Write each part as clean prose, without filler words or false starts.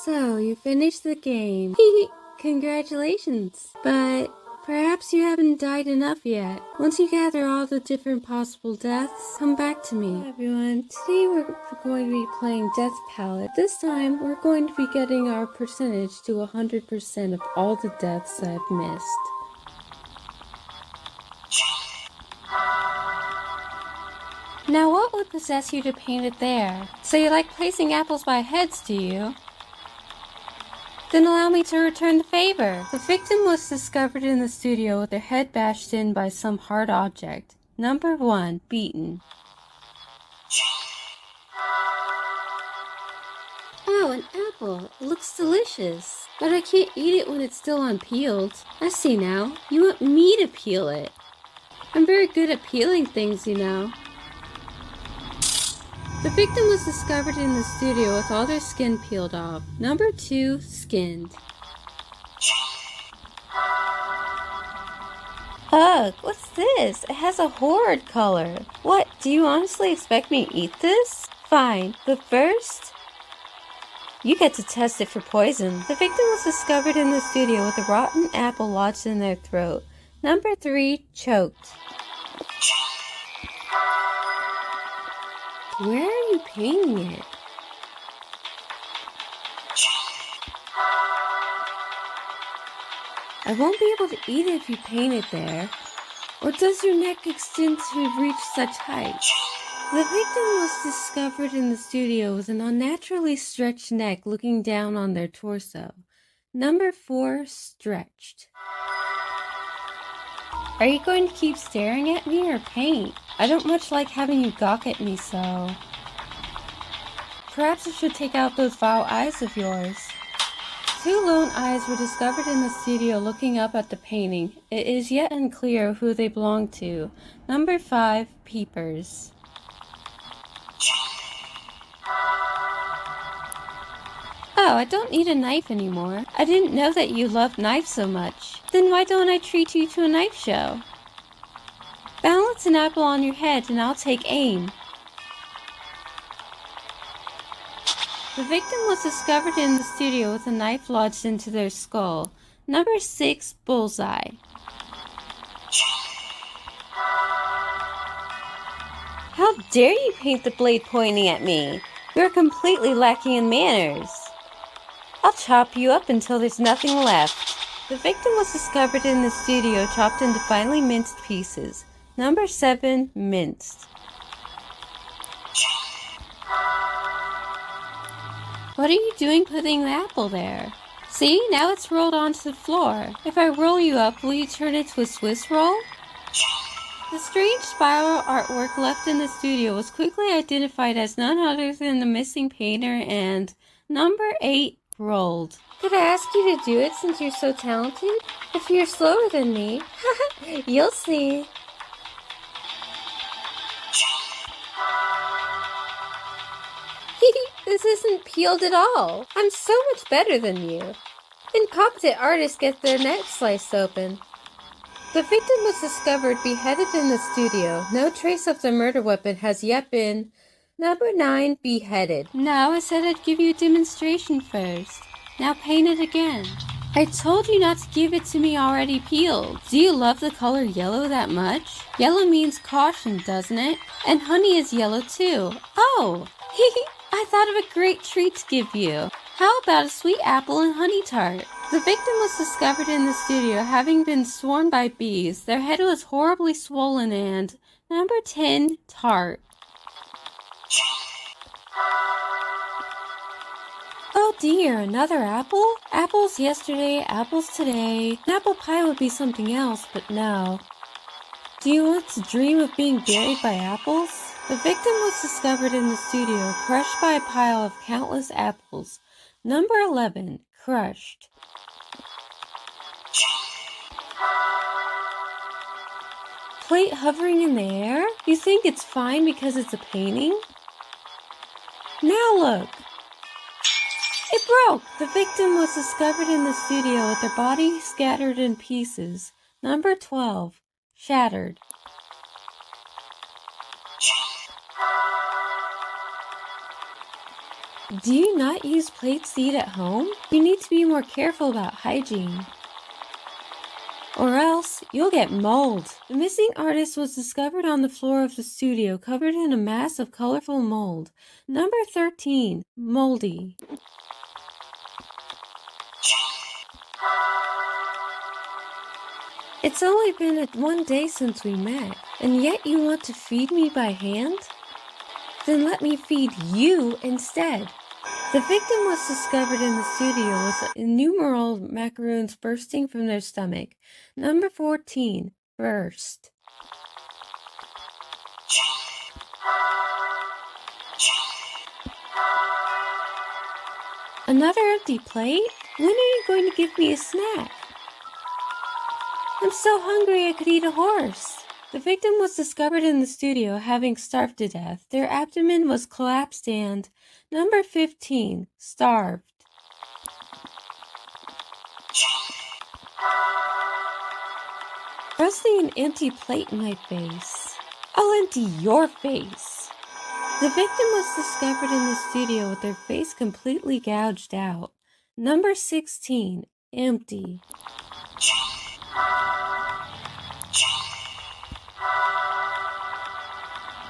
So, you finished the game. Congratulations. But perhaps you haven't died enough yet. Once you gather all the different possible deaths, come back to me. Hi everyone, today we're going to be playing Death Palette. This time, we're going to be getting our percentage to 100% of all the deaths I've missed. Now what would possess you to paint it there? So you like placing apples by heads, do you? Then allow me to return the favor. The victim was discovered in the studio with their head bashed in by some hard object. Number 1, beaten. Oh, an apple. It looks delicious. But I can't eat it when it's still unpeeled. I see now. You want me to peel it. I'm very good at peeling things, you know. The victim was discovered in the studio with all their skin peeled off. Number 2, skinned. Ugh, what's this? It has a horrid color. What, do you honestly expect me to eat this? Fine, but first, you get to test it for poison. The victim was discovered in the studio with a rotten apple lodged in their throat. Number 3, choked. Where are you painting it? I won't be able to eat it if you paint it there. Or does your neck extend to reach such height? The victim was discovered in the studio with an unnaturally stretched neck looking down on their torso. Number 4, stretched. Are you going to keep staring at me or paint? I don't much like having you gawk at me so. Perhaps I should take out those vile eyes of yours. 2 lone eyes were discovered in the studio looking up at the painting. It is yet unclear who they belong to. Number 5, peepers. Oh, I don't need a knife anymore. I didn't know that you loved knives so much. Then why don't I treat you to a knife show? Balance an apple on your head and I'll take aim. The victim was discovered in the studio with a knife lodged into their skull. Number 6, bullseye. How dare you paint the blade pointing at me? You're completely lacking in manners. I'll chop you up until there's nothing left. The victim was discovered in the studio chopped into finely minced pieces. Number 7, minced. What are you doing putting the apple there? See, now it's rolled onto the floor. If I roll you up, will you turn it to a Swiss roll? The strange spiral artwork left in the studio was quickly identified as none other than the missing painter and number 8, rolled. Could I ask you to do it since you're so talented? If you're slower than me, you'll see. This isn't peeled at all. I'm so much better than you. Incompetent artists get their neck sliced open. The victim was discovered beheaded in the studio. No trace of the murder weapon has yet been. Number 9, beheaded. No, I said I'd give you a demonstration first. Now paint it again. I told you not to give it to me already peeled. Do you love the color yellow that much? Yellow means caution, doesn't it? And honey is yellow too. Oh, I thought of a great treat to give you. How about a sweet apple and honey tart? The victim was discovered in the studio having been swarmed by bees. Their head was horribly swollen and number 10, tart. Oh dear, another apple? Apples yesterday, apples today. An apple pie would be something else, but no. Do you want to dream of being buried by apples? The victim was discovered in the studio, crushed by a pile of countless apples. Number 11, crushed. Plate hovering in the air? You think it's fine because it's a painting? Now look! It broke! The victim was discovered in the studio with their body scattered in pieces. Number 12, shattered. Do you not use plates to eat at home? You need to be more careful about hygiene. Or else, you'll get mold. The missing artist was discovered on the floor of the studio, covered in a mass of colorful mold. Number 13, moldy. It's only been one day since we met, and yet you want to feed me by hand? Then let me feed you instead. The victim was discovered in the studio with innumerable macaroons bursting from their stomach. Number 14, burst. Another empty plate? When are you going to give me a snack? I'm so hungry I could eat a horse. The victim was discovered in the studio having starved to death. Their abdomen was collapsed and number 15, starved. Thrusting an empty plate in my face. I'll empty your face. The victim was discovered in the studio with their face completely gouged out. Number 16, empty.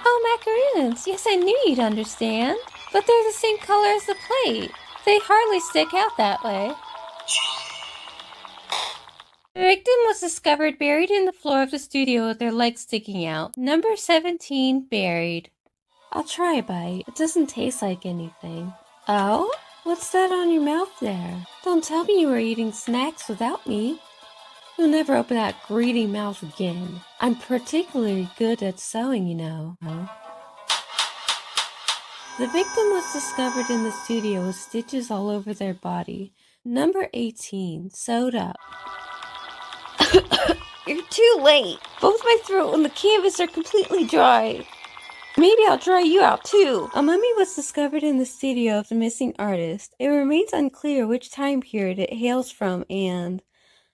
Oh, macaroons. Yes, I knew you'd understand. But they're the same color as the plate. They hardly stick out that way. The victim was discovered buried in the floor of the studio with their legs sticking out. Number 17, buried. I'll try a bite. It doesn't taste like anything. Oh? What's that on your mouth there? Don't tell me you were eating snacks without me. You'll never open that greedy mouth again. I'm particularly good at sewing, you know. The victim was discovered in the studio with stitches all over their body. Number 18, sewed up. You're too late. Both my throat and the canvas are completely dry. Maybe I'll dry you out too. A mummy was discovered in the studio of the missing artist. It remains unclear which time period it hails from and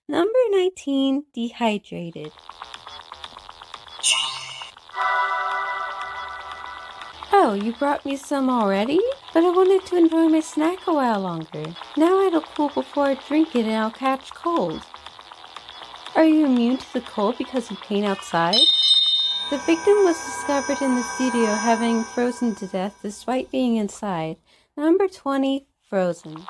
number 19, dehydrated. Oh, you brought me some already? But I wanted to enjoy my snack a while longer. Now it'll cool before I drink it and I'll catch cold. Are you immune to the cold because you paint outside? The victim was discovered in the studio having frozen to death despite being inside. Number 20, frozen.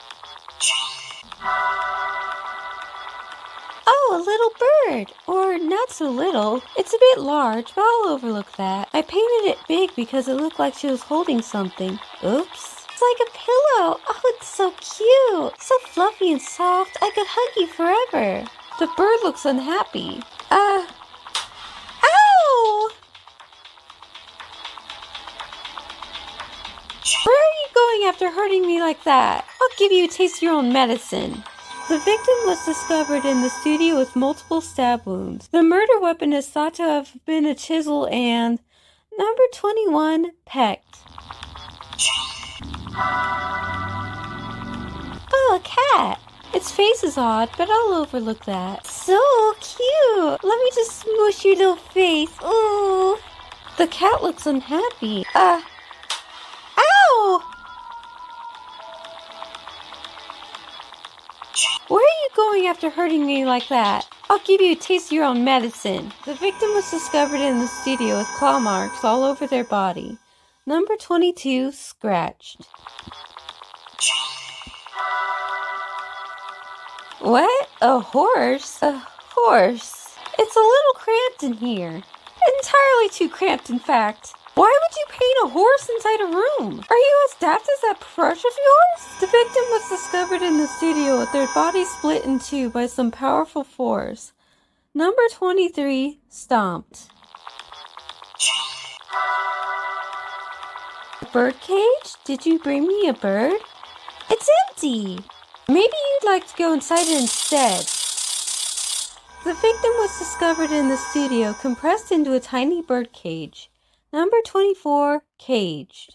Oh, a little bird! Or not so little. It's a bit large, but I'll overlook that. I painted it big because it looked like she was holding something. Oops. It's like a pillow. Oh, it's so cute. So fluffy and soft. I could hug you forever. The bird looks unhappy. Ow! Where are you going after hurting me like that? I'll give you a taste of your own medicine. The victim was discovered in the studio with multiple stab wounds. The murder weapon is thought to have been a chisel and number 21, pecked. Oh, a cat. Its face is odd, but I'll overlook that. So cute! Let me just smoosh your little face. Ooh! The cat looks unhappy. Ow! Where are you going after hurting me like that? I'll give you a taste of your own medicine. The victim was discovered in the studio with claw marks all over their body. Number 22, scratched. What? A horse? A horse? It's a little cramped in here. Entirely too cramped, in fact. Why would you paint a horse inside a room? Are you as daft as that brush of yours? The victim was discovered in the studio with their body split in two by some powerful force. Number 23, stomped. A bird cage? Did you bring me a bird? It's empty. Maybe you'd like to go inside it instead. The victim was discovered in the studio compressed into a tiny bird cage. Number 24, caged.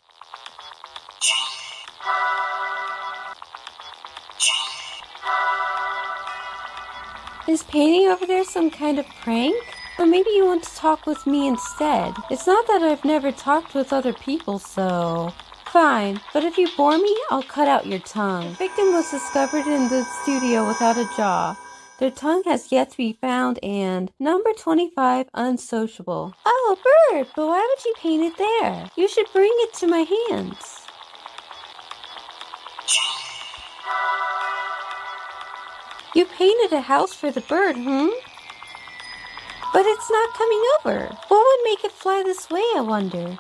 Is painting over there some kind of prank? Or maybe you want to talk with me instead. It's not that I've never talked with other people, so Fine, but if you bore me, I'll cut out your tongue. The victim was discovered in the studio without a jaw. Their tongue has yet to be found, and number 25, unsociable. Oh, a bird, but why would you paint it there? You should bring it to my hands. You painted a house for the bird, But it's not coming over. What would make it fly this way, I wonder?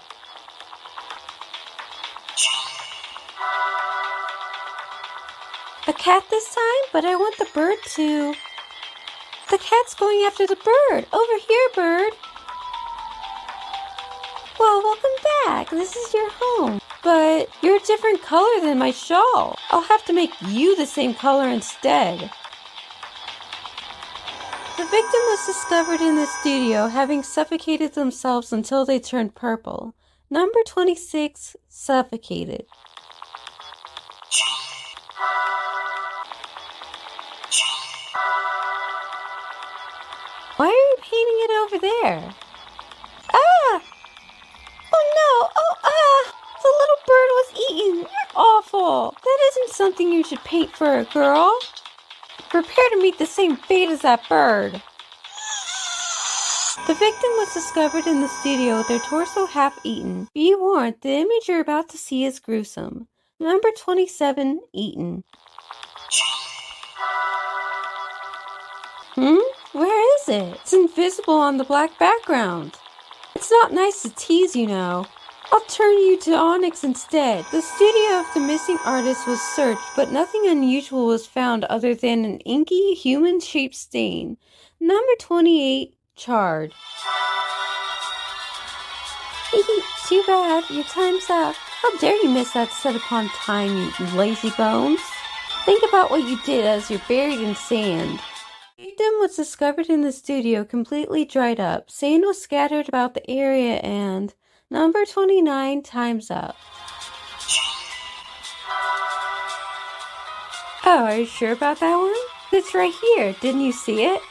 A cat this time? But I want the bird to... The cat's going after the bird. Over here, bird. Well, welcome back. This is your home. But you're a different color than my shawl. I'll have to make you the same color instead. The victim was discovered in the studio having suffocated themselves until they turned purple. Number 26, suffocated. Why are you painting it over there? Ah! Oh no! Oh, the little bird was eaten! You're awful! That isn't something you should paint for a girl. Prepare to meet the same fate as that bird. The victim was discovered in the studio with their torso half-eaten. Be warned, the image you're about to see is gruesome. Number 27, eaten. Where is it? It's invisible on the black background. It's not nice to tease, you know. I'll turn you to onyx instead. The studio of the missing artist was searched, but nothing unusual was found other than an inky, human-shaped stain. Number 28, charred. Too bad. Your time's up. How dare you miss that set upon time, you lazy bones? Think about what you did as you're buried in sand. The victim was discovered in the studio completely dried up. Sand was scattered about the area and... Number 29, time's up. Oh, are you sure about that one? It's right here. Didn't you see it?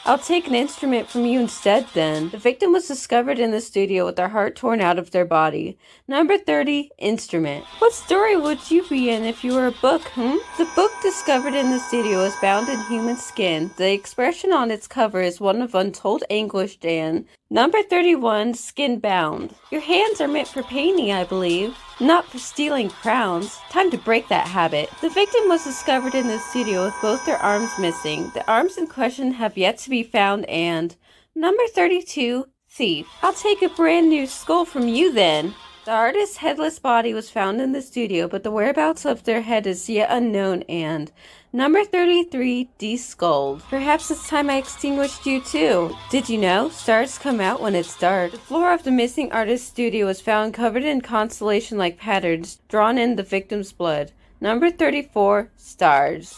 I'll take an instrument from you instead then. The victim was discovered in the studio with their heart torn out of their body. Number 30, instrument. What story would you be in if you were a book, The book discovered in the studio is bound in human skin. The expression on its cover is one of untold anguish, Dan. Number 31, skin bound. Your hands are meant for painting, I believe. Not for stealing crowns. Time to break that habit. The victim was discovered in the studio with both their arms missing. The arms in question have yet to be found and... Number 32, thief. I'll take a brand new skull from you then. The artist's headless body was found in the studio, but the whereabouts of their head is yet unknown and... Number 33, deskulled. Perhaps it's time I extinguished you too. Did you know? Stars come out when it's dark. The floor of the missing artist's studio was found covered in constellation-like patterns drawn in the victim's blood. Number 34, stars.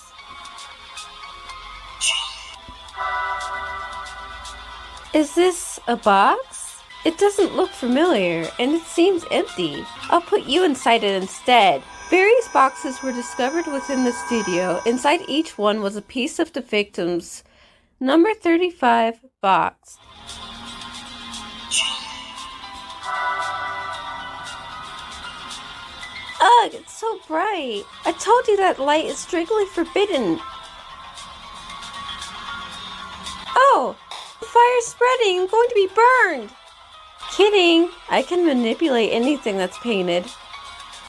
Is this a box? It doesn't look familiar, and it seems empty. I'll put you inside it instead. Various boxes were discovered within the studio. Inside each one was a piece of the victim's number 35 box. Ugh, it's so bright. I told you that light is strictly forbidden. Oh, the fire's spreading. I'm going to be burned. Kidding. I can manipulate anything that's painted.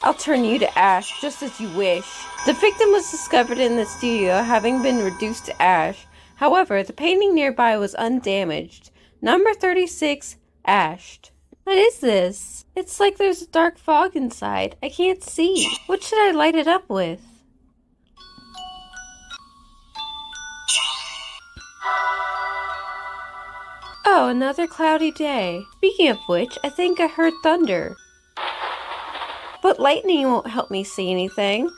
I'll turn you to ash, just as you wish. The victim was discovered in the studio, having been reduced to ash. However, the painting nearby was undamaged. Number 36, ashed. What is this? It's like there's a dark fog inside. I can't see. What should I light it up with? Oh, another cloudy day. Speaking of which, I think I heard thunder. But lightning won't help me see anything.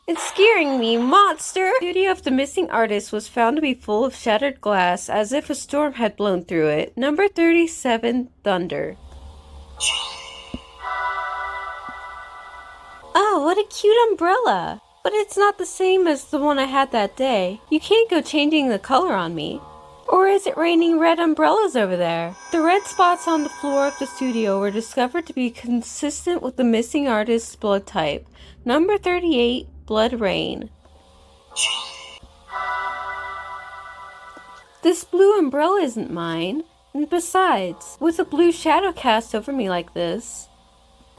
It's scaring me, monster! The studio of the missing artist was found to be full of shattered glass, as if a storm had blown through it. Number 37, thunder. Oh, what a cute umbrella! But it's not the same as the one I had that day. You can't go changing the color on me. Or is it raining red umbrellas over there? The red spots on the floor of the studio were discovered to be consistent with the missing artist's blood type. Number 38, Blood Rain. This blue umbrella isn't mine. And besides, with a blue shadow cast over me like this,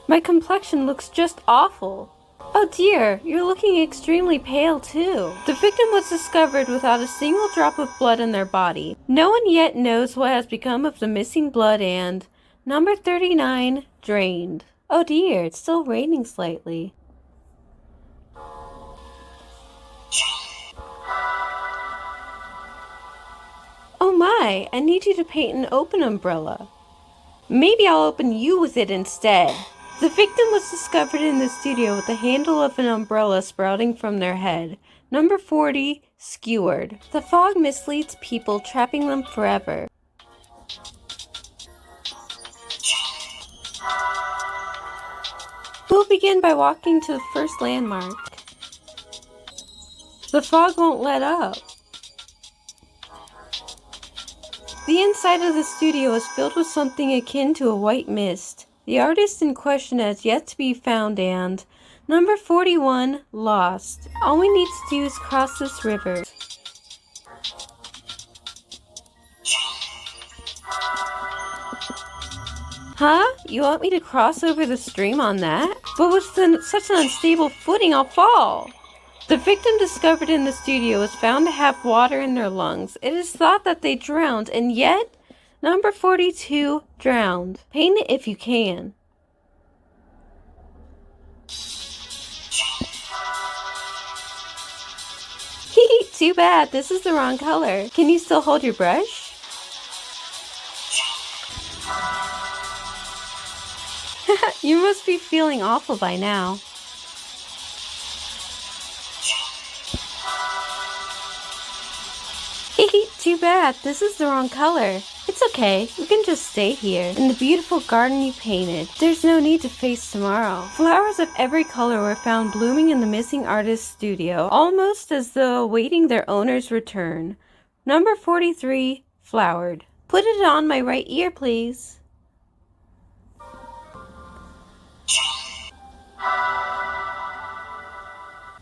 my complexion looks just awful. Oh dear, you're looking extremely pale too. The victim was discovered without a single drop of blood in their body. No one yet knows what has become of the missing blood and number 39, drained. Oh dear, it's still raining slightly. Oh my, I need you to paint an open umbrella. Maybe I'll open you with it instead. The victim was discovered in the studio with the handle of an umbrella sprouting from their head. Number 40, skewered. The fog misleads people, trapping them forever. We'll begin by walking to the first landmark. The fog won't let up. The inside of the studio is filled with something akin to a white mist. The artist in question has yet to be found and number 41, lost. All we need to do is cross this river. Huh? You want me to cross over the stream on that? But with such an unstable footing, I'll fall. The victim discovered in the studio was found to have water in their lungs. It is thought that they drowned, and yet number 42, drowned. Paint it if you can. Hee, too bad. This is the wrong color. Can you still hold your brush? You must be feeling awful by now. Too bad. This is the wrong color. It's okay. We can just stay here in the beautiful garden you painted. There's no need to face tomorrow. Flowers of every color were found blooming in the missing artist's studio, almost as though awaiting their owner's return. Number 43, flowered. Put it on my right ear, please.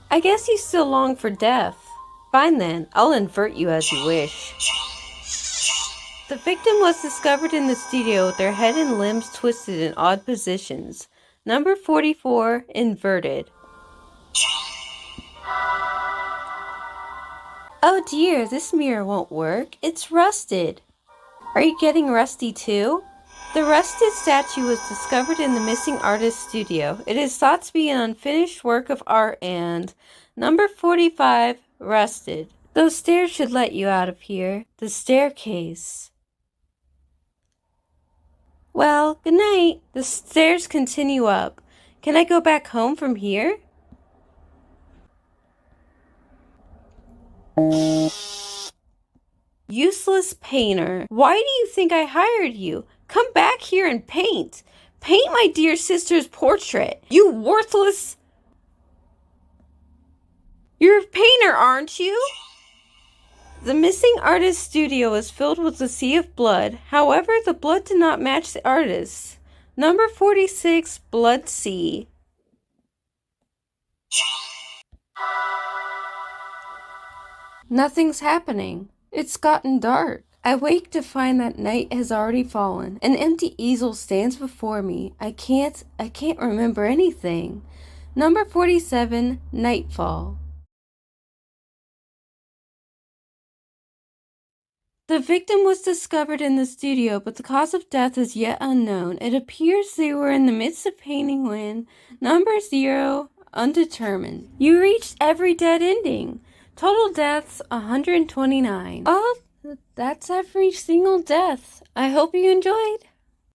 I guess you still long for death. Fine then, I'll invert you as you wish. The victim was discovered in the studio with their head and limbs twisted in odd positions. Number 44, inverted. Oh dear, this mirror won't work. It's rusted. Are you getting rusty too? The rusted statue was discovered in the missing artist's studio. It is thought to be an unfinished work of art and number 45, rusted. Those stairs should let you out of here. The staircase. Well, good night. The stairs continue up. Can I go back home from here? Useless painter. Why do you think I hired you? Come back here and paint. Paint my dear sister's portrait. You worthless... You're a painter, aren't you? The missing artist's studio is filled with a sea of blood. However, the blood did not match the artist's. Number 46, Blood Sea. Nothing's happening. It's gotten dark. I wake to find that night has already fallen. An empty easel stands before me. I can't remember anything. Number 47, Nightfall. The victim was discovered in the studio, but the cause of death is yet unknown. It appears they were in the midst of painting when number 0, undetermined. You reached every dead ending. Total deaths, 129. Oh, that's every single death. I hope you enjoyed.